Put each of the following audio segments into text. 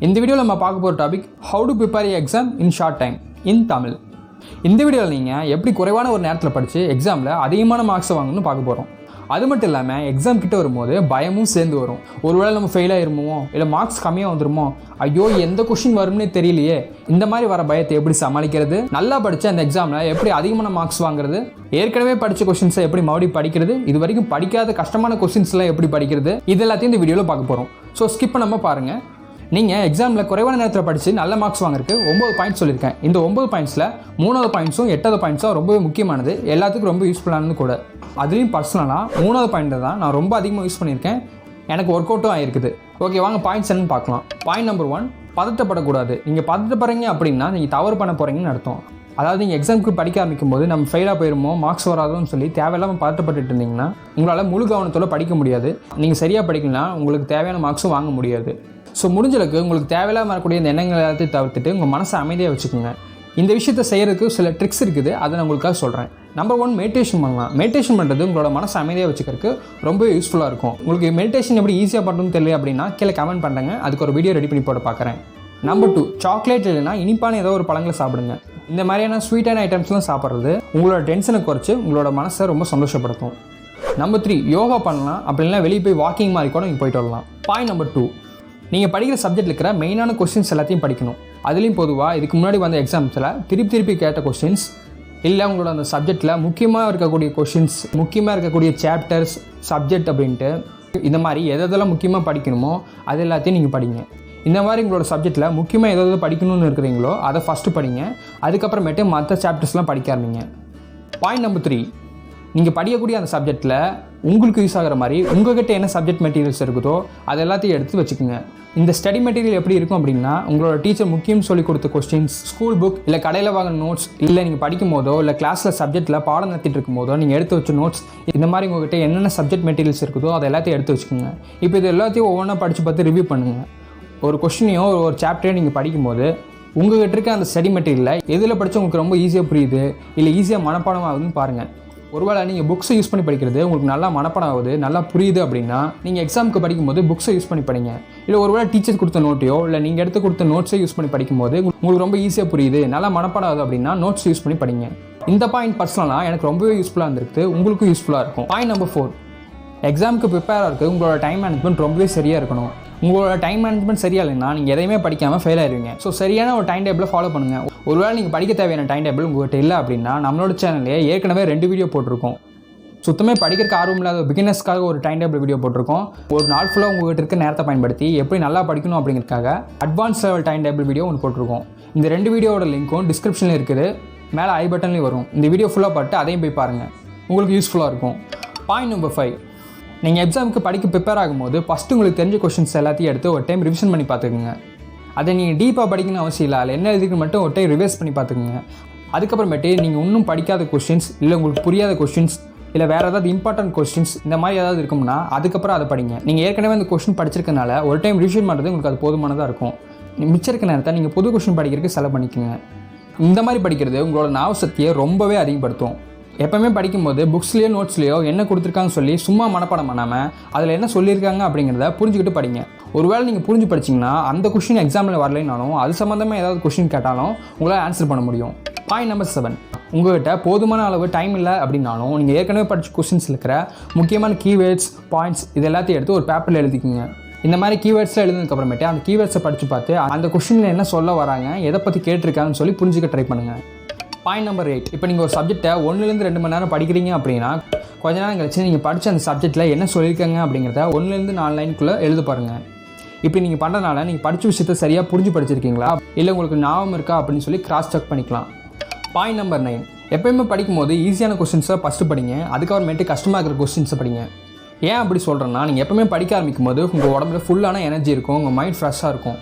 இந்த வீடியோவில் நம்ம பார்க்க போகிற topic how to prepare exam in short time in Tamil. இந்த வீடியோவில் நீங்கள் எப்படி குறைவான ஒரு நேரத்தில் படித்து எக்ஸாமில் அதிகமான மார்க்ஸை வாங்கணும்னு பார்க்க போகிறோம். அது மட்டும் இல்லாமல் எக்ஸாம் கிட்ட வரும்போது பயமும் சேர்ந்து வரும். ஒருவேளை நம்ம ஃபெயில் ஆயிருமோ இல்லை மார்க்ஸ் கம்மியாக வந்துருமோ, ஐயோ எந்த கொஷின் வரும்னே தெரியலையே, இந்த மாதிரி வர பயத்தை எப்படி சமாளிக்கிறது, நல்லா படித்து அந்த எக்ஸாமில் எப்படி அதிகமான மார்க்ஸ் வாங்குறது, ஏற்கனவே படித்த கொஷின்ஸை எப்படி மறுபடியும் படிக்கிறது, இது வரைக்கும் படிக்காத கஷ்டமான கொஷின்ஸ்லாம் எப்படி படிக்கிறது, இது எல்லாத்தையும் இந்த வீடியோவில் பார்க்க போகிறோம். ஸோ ஸ்கிப் பண்ணாமல் பாருங்கள். நீங்கள் எக்ஸாமில் குறைவான நேரத்தில் படித்து நல்ல மார்க்ஸ் வாங்குறதுக்கு 9 பாயிண்ட்ஸ் சொல்லியிருக்கேன். இந்த 9 பாயிண்ட்ஸில் 3வது பாயிண்ட்ஸும் 8வது பாயிண்ட்ஸும் ரொம்பவே முக்கியமானது, எல்லாத்துக்கும் ரொம்ப யூஸ்ஃபுல்லானது கூட. அதுலேயும் பர்சனலாக 3வது பாயிண்ட்டை தான் நான் ரொம்ப அதிகமாக யூஸ் பண்ணியிருக்கேன், எனக்கு ஒர்க் அவுட்டும் ஆகிருக்குது. ஓகே, வாங்க பாயிண்ட்ஸ் என்னன்னு பார்க்கலாம். Point number 1, பதட்டப்படக்கூடாது. நீங்கள் பதட்டப்படுறீங்க அப்படின்னா நீங்கள் தவறு பண்ண போகிறீங்கன்னு அர்த்தம். அதாவது நீங்கள் எக்ஸாமுக்கு படிக்க ஆரம்பிக்கும் போது நம்ம ஃபெயிலாக போயிருமோ, மார்க்ஸ் வராதுன்னு சொல்லி தேவையில்லாமல் பதட்டப்பட்டு இருந்தீங்கன்னா உங்களால் முழு கவனத்தோடு படிக்க முடியாது. நீங்கள் சரியாக படிக்கலாம், உங்களுக்கு தேவையான மார்க்ஸும் வாங்க முடியாது. ஸோ முடிஞ்சளவுக்கு உங்களுக்கு தேவையில்லாமல் வரக்கூடிய இந்த எண்ணங்கள் எல்லாத்தையும் தவிர்த்துட்டு உங்கள் மனசை அமைதியாக வச்சுக்கோங்க. இந்த விஷயத்தை செய்கிறதுக்கு சில ட்ரிக்ஸ் இருக்குது, அதை நான் உங்களுக்காக சொல்கிறேன். நம்பர் 1, மெடிடேஷன் பண்ணலாம். மெடிடேஷன் பண்ணுறது உங்களோட மனசை அமைதியாக வச்சுக்கிறதுக்கு ரொம்ப யூஸ்ஃபுல்லாக இருக்கும். உங்களுக்கு மெடிடேஷன் எப்படி ஈஸியாக பண்ணணும்னு தெரியல அப்படின்னா கீழே கமெண்ட் பண்ணுறேங்க, அதுக்கு ஒரு வீடியோ ரெடி பண்ணி போட பார்க்குறேன். நம்பர் 2, சாக்லேட் இல்லைனா இனிப்பான ஏதோ ஒரு பழங்களை சாப்பிடுங்க. இந்த மாதிரியான ஸ்வீட்டான ஐட்டம்ஸ்லாம் சாப்பிட்றது உங்களோட டென்ஷனை குறைச்சி உங்களோட மனசை ரொம்ப சந்தோஷப்படுத்தும். நம்பர் 3, யோகா பண்ணலாம். அப்படின்னா வெளியே போய் வாக்கிங் மாதிரி கூட நீங்கள் போயிட்டு வரலாம். பாயிண்ட் நம்பர் 2, நீங்கள் படிக்கிற சப்ஜெக்டில் இருக்கிற மெயினான கொஸ்டின்ஸ் எல்லாத்தையும் படிக்கணும். அதுலேயும் பொதுவாக இதுக்கு முன்னாடி வந்த எக்ஸாம்ஸில் திருப்பி கேட்ட கொஸ்டின்ஸ், இல்லை உங்களோட அந்த சப்ஜெக்டில் முக்கியமாக இருக்கக்கூடிய கொஷின்ஸ், முக்கியமாக இருக்கக்கூடிய சாப்டர்ஸ், சப்ஜெக்ட் அப்படின்ட்டு இந்த மாதிரி எதெல்லாம் முக்கியமாக படிக்கணுமோ அது எல்லாத்தையும் நீங்கள் படிங்க. இந்த மாதிரி உங்களோட சப்ஜெக்டில் முக்கியமாக எதாவது படிக்கணும்னு இருக்கிறீங்களோ அதை ஃபஸ்ட்டு படிங்க. அதுக்கப்புறமேட்டு மற்ற சாப்டர்ஸ்லாம் படிக்க ஆரம்பிங்க. பாயிண்ட் நம்பர் 3, நீங்கள் படிக்கக்கூடிய அந்த சப்ஜெக்டில் உங்களுக்கு யூஸ் ஆகிற மாதிரி உங்கள்கிட்ட என்ன சப்ஜெக்ட் மெட்டீரியல்ஸ் இருக்குதோ அது எல்லாத்தையும் எடுத்து வச்சுக்கோங்க. இந்த ஸ்டடி மெட்டீரியல் எப்படி இருக்கும் அப்படின்னா, உங்களோட டீச்சர் முக்கியம் சொல்லி கொடுத்த கொஸ்டின்ஸ், ஸ்கூல் புக், இல்லை கடையில் வாங்கின நோட்ஸ், இல்லை நீங்கள் படிக்கும் போதோ இல்லை கிளாஸில் சப்ஜெக்டில் பாடம் நடத்திட்டு இருக்கும் போதோ நீங்கள் எடுத்து வச்ச நோட்ஸ், இந்த மாதிரி உங்கள்கிட்ட என்னென்ன சப்ஜெக்ட் மெட்டீரியல்ஸ் இருக்குதோ அதை எல்லாத்தையும் எடுத்து வச்சுக்கோங்க. இப்போ இது எல்லாத்தையும் ஒவ்வொன்றா படித்து பார்த்து ரிவ்யூ பண்ணுங்கள். ஒரு கொஸ்டினையோ ஒரு சாப்டரையோ நீங்கள் படிக்கும்போது உங்கள்கிட்ட இருக்க அந்த ஸ்டடி மெட்டீரியலில் எதில் படித்து உங்களுக்கு ரொம்ப ஈஸியாக புரியுது, இல்லை ஈஸியாக மனப்பாடம் ஆகுதுன்னு பாருங்கள். ஒருவேளை நீங்கள் புக்ஸை யூஸ் பண்ணி படிக்கிறது உங்களுக்கு நல்லா மனப்பாடம் ஆகுது, நல்லா புரியுது அப்படின்னா நீங்கள் எக்ஸாமுக்கு படிக்கும்போது புக்ஸை யூஸ் பண்ணி படிங்க. இல்லை ஒருவேளை டீச்சர் கொடுத்த நோட்டையோ இல்லை நீங்கள் எடுத்து கொடுத்த நோட்ஸை யூஸ் பண்ணி படிக்கும்போது உங்களுக்கு ரொம்ப ஈஸியாக புரியுது, நல்லா மனப்பாடம் ஆகுது அப்படின்னா நோட்ஸ் யூஸ் பண்ணி படிங்க. இந்த பாயிண்ட் பர்சனலாக எனக்கு ரொம்பவே யூஸ்ஃபுல்லாக இருந்திருக்கு, உங்களுக்கும் யூஸ்ஃபுல்லாக இருக்கும். பாயிண்ட் நம்பர் 4, எக்ஸாமுக்கு ப்ரிப்பேர் ஆகிறதுக்கு உங்களோட டைம் மேனேஜ்மெண்ட் ரொம்பவே சரியாக இருக்கணும். உங்களோட டைம் மேனேஜ்மெண்ட் சரியாக இல்லைன்னா நீங்கள் எதையுமே படிக்காமல் ஃபெயில் ஆயிருவீங்க. ஸோ சரியான ஒரு டைம் டேபிளை ஃபாலோ பண்ணுங்கள். ஒருவேளை நீங்கள் படிக்க தேவையான டைம் டேபிள் உங்கள்கிட்ட இல்லை அப்படின்னா நம்மளோட சேனல்லே ஏற்கனவே 2 வீடியோ போட்டிருக்கோம். சுத்தமாக படிக்கிறதுக்கு ஆர்வம் இல்லாத பிகினர்ஸ்க்காக ஒரு டைம் டேபிள் வீடியோ போட்டிருக்கோம். ஒரு நாள் ஃபுல்லாக உங்கள்கிட்ட இருக்க நேரத்தை பயன்படுத்தி எப்படி நல்லா படிக்கணும் அப்படிங்கிறதுக்காக advance level time table video ஒன்று போட்டிருக்கோம். இந்த 2 வீடியோட லிங்க்கும் டிஸ்கிரிப்ஷனில் இருக்குது, மேலே ஐ பட்டன்லேயும் வரும். இந்த வீடியோ ஃபுல்லாக பார்த்து அதையும் போய் பாருங்கள், உங்களுக்கு யூஸ்ஃபுல்லாக இருக்கும். பாயிண்ட் நம்பர் 5, நீங்கள் எக்ஸாமுக்கு படிக்க ப்ரிப்பேர் ஆகும்போது ஃபஸ்ட்டு உங்களுக்கு தெரிஞ்ச கொஷின்ஸ் எல்லாத்தையும் எடுத்து ஒரு டைம் ரிவிஷன் பண்ணி பார்த்துக்குங்க. அதை நீங்கள் டீப்பாக படிக்கணும்னு அவசியம் இல்லை, அதில் என்ன எழுதிக்கு மட்டும் ஒரு டைம் ரிவைஸ் பண்ணி பார்த்துக்குங்க. அதுக்கப்புறமேட்டு நீங்கள் இன்னும் படிக்காத கொஸ்டின்ஸ், இல்லை உங்களுக்கு புரியாத கொஸ்டின்ஸ், இல்லை வேறு ஏதாவது இம்பார்ட்டன்ட் கொஸ்டின்ஸ் இந்த மாதிரி ஏதாவது இருக்கும்னா அதுக்கப்புறம் அதை படிங்க. நீங்கள் ஏற்கனவே அந்த கொஸ்டின் படிச்சிருக்கனால ஒரு டைம் ரிவிஷன் பண்ணுறது உங்களுக்கு அது போதுமானதாக இருக்கும். மிச்சம் இருக்க நேரத்தை நீங்கள் புது கொஸ்டின் படிக்கிறதுக்கு செலவு பண்ணிக்கோங்க. இந்த மாதிரி படிக்கிறது உங்களோட ஞாபக சக்தியை ரொம்பவே அதிகப்படுத்தும். எப்போவுமே படிக்கும்போது புக்ஸ்லேயோ நோட்ஸ்லேயோ என்ன கொடுத்துருக்காங்கன்னு சொல்லி சும்மா மனப்பாடம் பண்ணாமல் அதில் என்ன சொல்லியிருக்காங்க அப்படிங்கிறத புரிஞ்சுக்கிட்டு படிங்க. ஒருவேளை நீங்கள் புரிஞ்சு படிச்சிங்கன்னா அந்த கொஸ்டின் எக்ஸாமில் வரலைனாலும் அது சம்மந்தமாக ஏதாவது கொஸ்டின் கேட்டாலும் உங்களால் ஆன்சர் பண்ண முடியும். பாயிண்ட் நம்பர் 7, உங்கள்கிட்ட போதுமான அளவு டைம் இல்லை அப்படின்னாலும் நீங்கள் ஏற்கனவே படித்த கொஸ்டின்ஸ் இருக்கிற முக்கியமான கீவேர்ட்ஸ், பாயிண்ட்ஸ் இது எல்லாத்தையும் எடுத்து ஒரு பேப்பரில் எழுதிக்கிங்க. இந்த மாதிரி கீவேர்ட்ஸில் எழுதுனதுக்கப்புறமேட்டு அந்த கீவேர்ட்ஸை படித்து பார்த்து அந்த கொஸ்டினில் என்ன சொல்ல வராங்க, எதை பற்றி கேட்டிருக்காங்கன்னு சொல்லி புரிஞ்சுக்க ட்ரை பண்ணுங்கள். பாயிண்ட் நம்பர் 8, இப்போ நீங்கள் ஒரு சப்ஜெக்டை 1லேருந்து 2 மணி நேரம் படிக்கிறீங்க அப்படின்னா கொஞ்ச நேரம் கழிச்சு நீங்கள் படித்த அந்த சப்ஜெக்டில் என்ன சொல்லியிருக்காங்க அப்படிங்கிறத 1லேருந்து 4 லைனுக்குள்ளே எழுத பாருங்கள். இப்படி நீங்கள் பண்ணுறதுனால நீங்கள் படித்த விஷயத்தை சரியாக புரிஞ்சு படிச்சிருக்கீங்களா, இல்லை உங்களுக்கு ஞாபகம் இருக்கா அப்படின்னு சொல்லி கிராஸ் செக் பண்ணிக்கலாம். பாயிண்ட் நம்பர் 9, எப்போயுமே படிக்கும்போது ஈஸியான கொஸ்டின்ஸை ஃபஸ்ட்டு படிங்க, அதுக்கப்புறமேட்டு கஷ்டமாக இருக்கிற கொஸ்டின்ஸை படிங்க. ஏன் அப்படி சொல்கிறேன்னா, நீங்கள் எப்போவுமே படிக்க ஆரம்பிக்கும் போது உங்கள் உடம்புல ஃபுல்லான எனர்ஜி இருக்கும், உங்கள் மைண்ட் ஃப்ரெஷ்ஷாக இருக்கும்.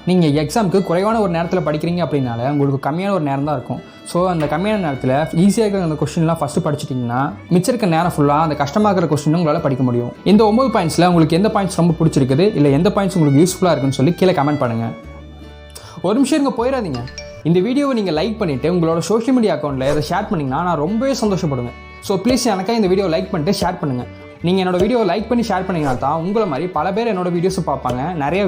நீங்கள் எக்ஸாமுக்கு குறைவான ஒரு நேரத்தில் படிக்கிறீங்க அப்படின்னால உங்களுக்கு கம்மியான ஒரு நேரம் தான் இருக்கும். ஸோ அந்த கம்மியான நேரத்தில் ஈஸியாக இருக்கிற அந்த கொஸ்டின்லாம் ஃபஸ்ட்டு படிச்சிட்டிங்கன்னா மிச்சம் இருக்க நேரம் ஃபுல்லாக அந்த கஷ்டமாக இருக்கிற கொஸ்டின் உங்களால் படிக்க முடியும். இந்த 9 பாயிண்ட்ஸில் உங்களுக்கு எந்த பாயிண்ட்ஸ் ரொம்ப பிடிச்சிருக்குது, இல்லை எந்த பாயிண்ட்ஸ் உங்களுக்கு யூஸ்ஃபுல்லாக இருக்குன்னு சொல்லி கீழே கமெண்ட் பண்ணுங்கள். ஒரு நிமிஷம் இங்கே போயிடாதீங்க. இந்த வீடியோவை நீங்கள் லைக் பண்ணிவிட்டு உங்களோட சோஷியல் மீடியா அக்கௌண்ட்டில் இதை ஷேர் பண்ணிங்கன்னா நான் ரொம்பவே சந்தோஷப்படுவேன். ஸோ ப்ளீஸ் எனக்காக இந்த வீடியோ லைக் பண்ணிட்டு ஷேர் பண்ணுங்கள். நீங்கள் என்னோட வீடியோ லைக் பண்ணி ஷேர் பண்ணிங்கன்னா தான் உங்களை மாதிரி பல பேர் என்னோட வீடியோஸை பார்ப்பாங்க, நிறைய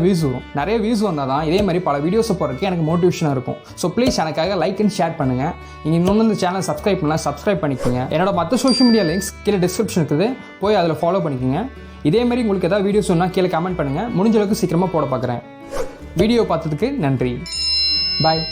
வியூஸ் வந்தால் தான் இதே மாதிரி பல வீடியோஸை போகிறதுக்கு எனக்கு மோட்டிவேஷனாக இருக்கும். ஸோ ப்ளீஸ் எனக்காக லைக் அண்ட் ஷேர் பண்ணுங்கள். நீங்கள் இன்னொன்று இந்த சேனல் சப்ஸ்கிரைப் பண்ணலாம், சப்ஸ்கிரைப் பண்ணிக்கோங்க. என்னோட மற்ற சோஷியல் மீடியா லிங்க்ஸ் கீழே டிஸ்கிரிப்ஷன் இருக்குது, போய் அதில் ஃபாலோ பண்ணிக்கோங்க. இதே மாதிரி உங்களுக்கு ஏதாவது வீடியோஸ் சொன்னால் கீழே கமெண்ட் பண்ணுங்கள். முடிஞ்ச அளவுக்கு சீக்கிரமாக போட பார்க்குறேன். வீடியோ பார்த்ததுக்கு நன்றி. பாய்.